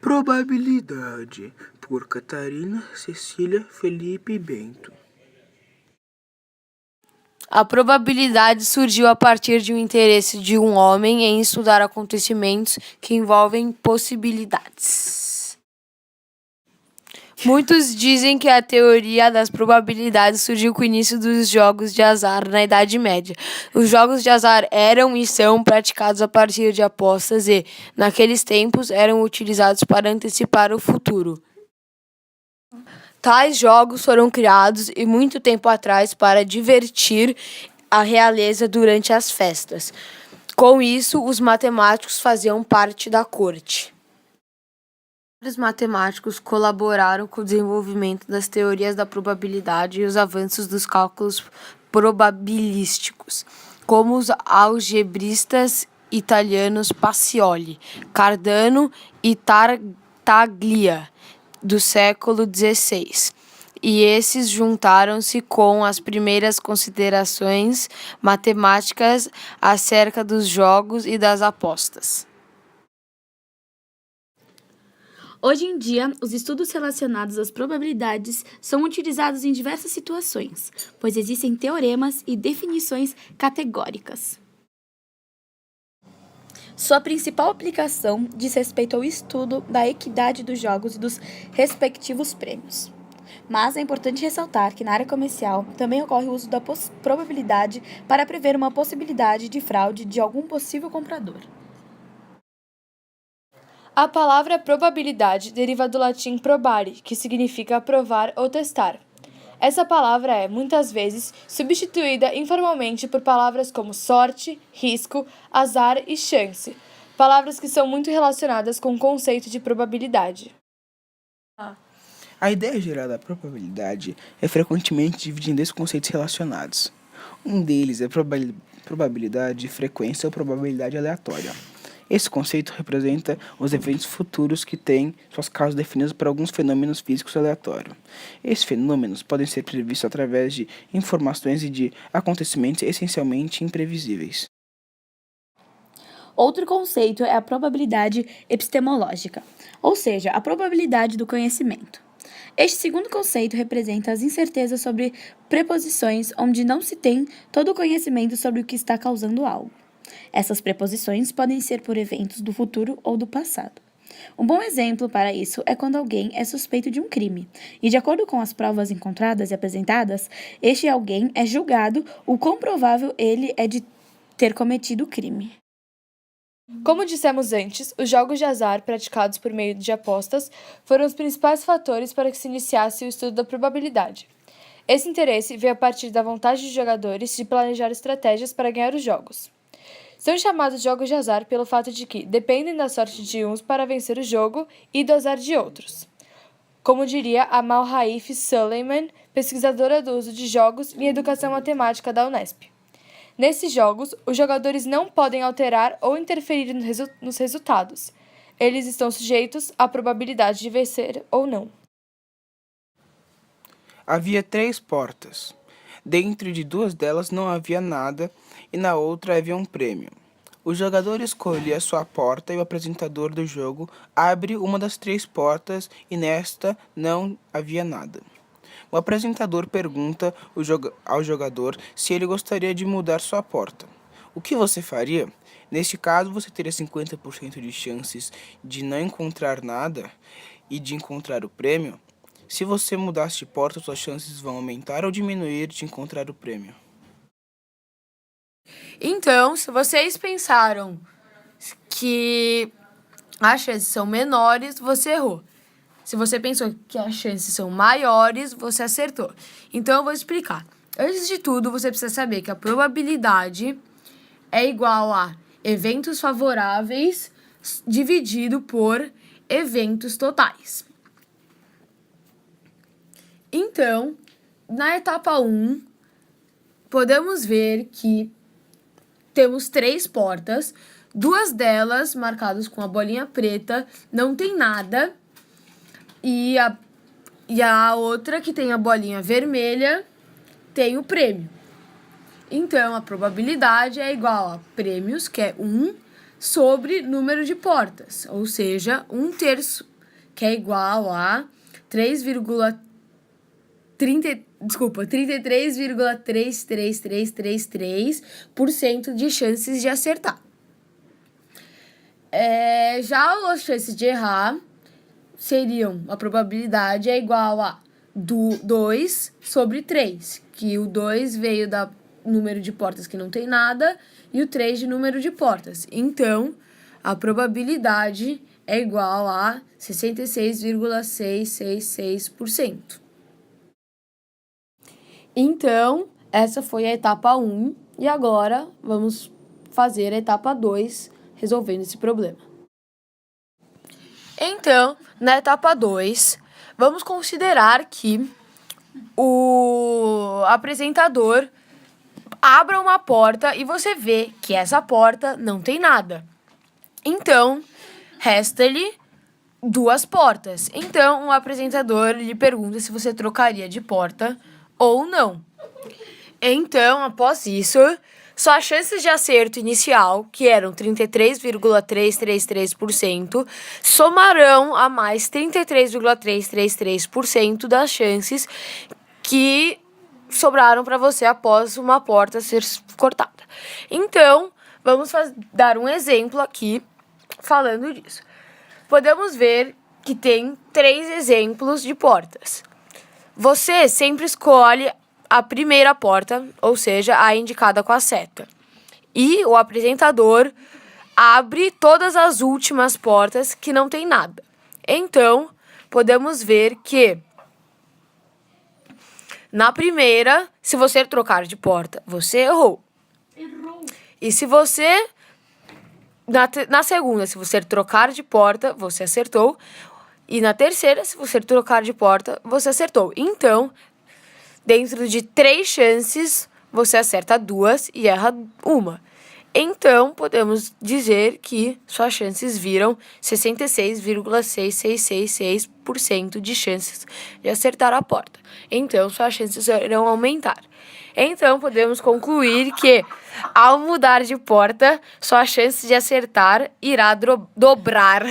Probabilidade, por Catarina Cecília Felipe Bento. A probabilidade surgiu a partir de um interesse de um homem em estudar acontecimentos que envolvem possibilidades. Muitos dizem que a teoria das probabilidades surgiu com o início dos jogos de azar na Idade Média. Os jogos de azar eram e são praticados a partir de apostas e, naqueles tempos, eram utilizados para antecipar o futuro. Tais jogos foram criados e muito tempo atrás para divertir a realeza durante as festas. Com isso, os matemáticos faziam parte da corte. Vários matemáticos colaboraram com o desenvolvimento das teorias da probabilidade e os avanços dos cálculos probabilísticos, como os algebristas italianos Pacioli, Cardano e Tartaglia, do século XVI. E esses juntaram-se com as primeiras considerações matemáticas acerca dos jogos e das apostas. Hoje em dia, os estudos relacionados às probabilidades são utilizados em diversas situações, pois existem teoremas e definições categóricas. Sua principal aplicação diz respeito ao estudo da equidade dos jogos e dos respectivos prêmios. Mas é importante ressaltar que na área comercial também ocorre o uso da probabilidade para prever uma possibilidade de fraude de algum possível comprador. A palavra probabilidade deriva do latim probare, que significa provar ou testar. Essa palavra é, muitas vezes, substituída informalmente por palavras como sorte, risco, azar e chance, palavras que são muito relacionadas com o conceito de probabilidade. A ideia geral da probabilidade é frequentemente dividida em dois conceitos relacionados. Um deles é probabilidade de frequência ou probabilidade aleatória. Esse conceito representa os eventos futuros que têm suas causas definidas por alguns fenômenos físicos aleatórios. Esses fenômenos podem ser previstos através de informações e de acontecimentos essencialmente imprevisíveis. Outro conceito é a probabilidade epistemológica, ou seja, a probabilidade do conhecimento. Este segundo conceito representa as incertezas sobre preposições onde não se tem todo o conhecimento sobre o que está causando algo. Essas preposições podem ser por eventos do futuro ou do passado. Um bom exemplo para isso é quando alguém é suspeito de um crime, e de acordo com as provas encontradas e apresentadas, este alguém é julgado o quão provável ele é de ter cometido o crime. Como dissemos antes, os jogos de azar praticados por meio de apostas foram os principais fatores para que se iniciasse o estudo da probabilidade. Esse interesse veio a partir da vontade dos jogadores de planejar estratégias para ganhar os jogos. São chamados jogos de azar pelo fato de que dependem da sorte de uns para vencer o jogo e do azar de outros. Como diria Amal Raif Suleiman, pesquisadora do uso de jogos em educação matemática da Unesp. Nesses jogos, os jogadores não podem alterar ou interferir nos resultados. Eles estão sujeitos à probabilidade de vencer ou não. Havia 3 portas. Dentro de 2 delas não havia nada e na outra havia um prêmio. O jogador escolhe a sua porta e o apresentador do jogo abre uma das 3 portas e nesta não havia nada. O apresentador pergunta ao jogador se ele gostaria de mudar sua porta. O que você faria? Neste caso, você teria 50% de chances de não encontrar nada e de encontrar o prêmio. Se você mudasse de porta, suas chances vão aumentar ou diminuir de encontrar o prêmio. Então, se vocês pensaram que as chances são menores, você errou. Se você pensou que as chances são maiores, você acertou. Então, eu vou explicar. Antes de tudo, você precisa saber que a probabilidade é igual a eventos favoráveis dividido por eventos totais. Então, na etapa 1, podemos ver que temos 3 portas, 2 delas marcadas com a bolinha preta, não tem nada, e a outra que tem a bolinha vermelha tem o prêmio. Então, a probabilidade é igual a prêmios, que é 1, sobre número de portas, ou seja, 1/3 que é igual a 33,33333% de chances de acertar. Já as chances de errar seriam, a probabilidade é igual a 2 sobre 3, que o 2 veio da número de portas que não tem nada e o 3 de número de portas. Então, a probabilidade é igual a 66,666%. Então, essa foi a etapa 1 e agora vamos fazer a etapa 2, resolvendo esse problema. Então, na etapa 2, vamos considerar que o apresentador abra uma porta e você vê que essa porta não tem nada. Então, resta-lhe 2 portas. Então, o apresentador lhe pergunta se você trocaria de porta ou não. Então, após isso, suas chances de acerto inicial, que eram 33,333%, somarão a mais 33,333% das chances que sobraram para você após uma porta ser cortada. Então, vamos dar um exemplo aqui falando disso. Podemos ver que tem 3 exemplos de portas. Você sempre escolhe a primeira porta, ou seja, a indicada com a seta. E o apresentador abre todas as últimas portas que não tem nada. Então, podemos ver que na primeira, se você trocar de porta, você errou. E se você... Na segunda, se você trocar de porta, você acertou. E na terceira, se você trocar de porta, você acertou. Então, dentro de 3 chances, você acerta 2 e erra 1. Então, podemos dizer que suas chances viram 66,6666% de chances de acertar a porta. Então, suas chances irão aumentar. Então, podemos concluir que, ao mudar de porta, sua chance de acertar irá dobrar.